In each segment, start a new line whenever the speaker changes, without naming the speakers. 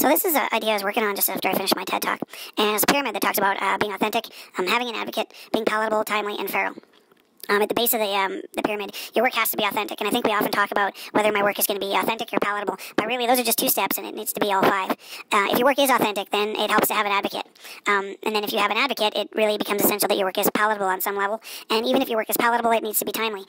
So this is an idea I was working on just after I finished my TED Talk. And it's a pyramid that talks about being authentic, having an advocate, being palatable, timely, and feral. At the base of the pyramid, your work has to be authentic, and I think we often talk about whether my work is going to be authentic or palatable, but really those are just 2 steps, and it needs to be all 5. If your work is authentic, then it helps to have an advocate, and then if you have an advocate, it really becomes essential that your work is palatable on some level, and even if your work is palatable, it needs to be timely.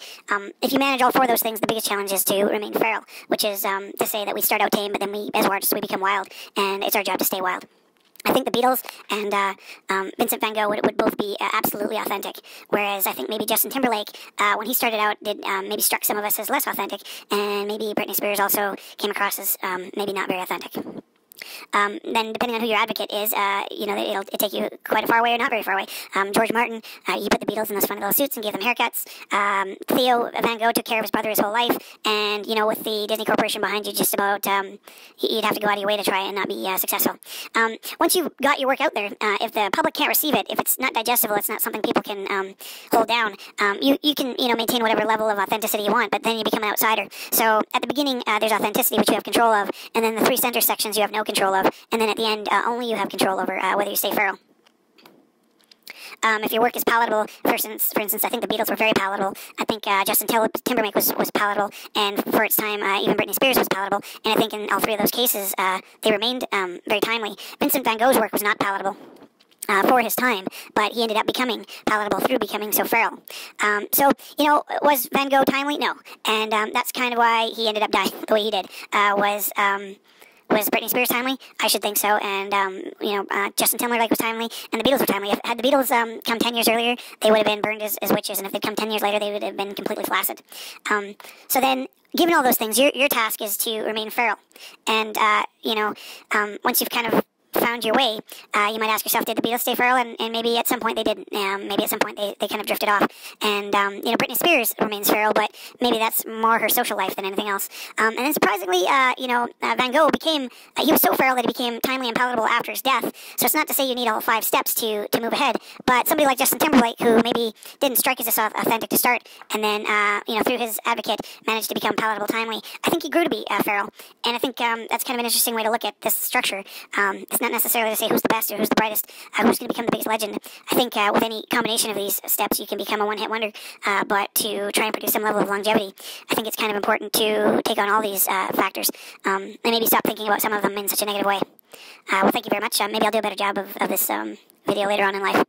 If you manage all 4 of those things, the biggest challenge is to remain feral, which is to say that we start out tame, but then as artists, we become wild, and it's our job to stay wild. I think the Beatles and Vincent van Gogh would both be absolutely authentic, whereas I think maybe Justin Timberlake, when he started out, did maybe struck some of us as less authentic, and maybe Britney Spears also came across as maybe not very authentic. Then depending on who your advocate is, it'll take you quite a far way or not very far away. George Martin, he put the Beatles in those funny little suits and gave them haircuts. Theo Van Gogh took care of his brother his whole life, and with the Disney Corporation behind you, just about you'd have to go out of your way to try and not be successful. Once you've got your work out there, if the public can't receive it, if it's not digestible, it's not something people can hold down. You can maintain whatever level of authenticity you want, but then you become an outsider. So at the beginning, there's authenticity, which you have control of, and then the 3 center sections you have no control of, and then at the end, only you have control over whether you stay feral. If your work is palatable, for instance, I think the Beatles were very palatable. I think Justin Timberlake was palatable, and for its time, even Britney Spears was palatable. And I think in all 3 of those cases, they remained very timely. Vincent van Gogh's work was not palatable for his time, but he ended up becoming palatable through becoming so feral. Was Van Gogh timely? No. And that's kind of why he ended up dying the way he did. Was Britney Spears timely? I should think so. And, Justin Timberlake was timely, and the Beatles were timely. Had the Beatles come 10 years earlier, they would have been burned as witches, and if they'd come 10 years later, they would have been completely flaccid. So then, given all those things, your task is to remain feral. And, once you've kind of found your way, you might ask yourself, did the Beatles stay feral? And maybe at some point they didn't. Maybe at some point they kind of drifted off. And, Britney Spears remains feral, but maybe that's more her social life than anything else. And then surprisingly, Van Gogh he was so feral that he became timely and palatable after his death. So it's not to say you need all 5 steps to move ahead, but somebody like Justin Timberlake, who maybe didn't strike as authentic to start, and then, through his advocate, managed to become palatable, timely, I think he grew to be feral. And I think that's kind of an interesting way to look at this structure. It's not necessarily to say who's the best or who's the brightest, who's going to become the biggest legend. I think with any combination of these steps, you can become a one-hit wonder, but to try and produce some level of longevity, I think it's kind of important to take on all these factors, and maybe stop thinking about some of them in such a negative way. Well, thank you very much. Maybe I'll do a better job of this video later on in life.